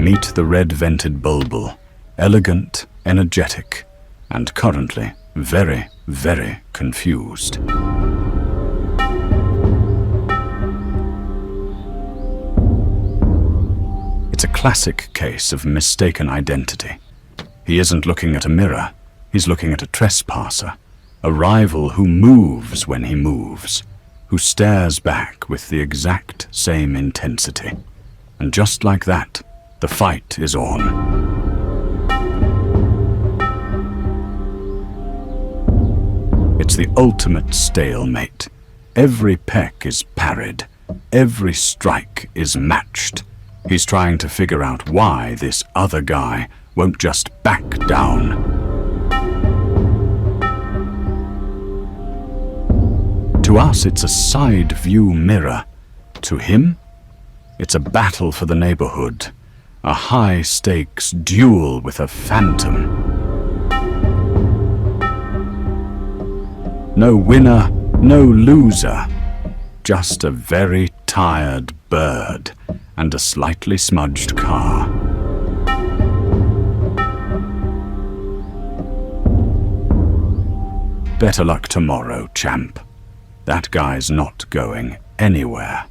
Meet the red-vented bulbul, elegant, energetic, and currently very, very confused. It's a classic case of mistaken identity. He isn't looking at a mirror, he's looking at a trespasser, a rival who moves when he moves, who stares back with the exact same intensity. And just like that, the fight is on. It's the ultimate stalemate. Every peck is parried, every strike is matched. He's trying to figure out why this other guy won't just back down. To us, it's a side view mirror. To him, it's a battle for the neighborhood, a high-stakes duel with a phantom. No winner, no loser, just a very tired bird and a slightly smudged car. Better luck tomorrow, champ. That guy's not going anywhere.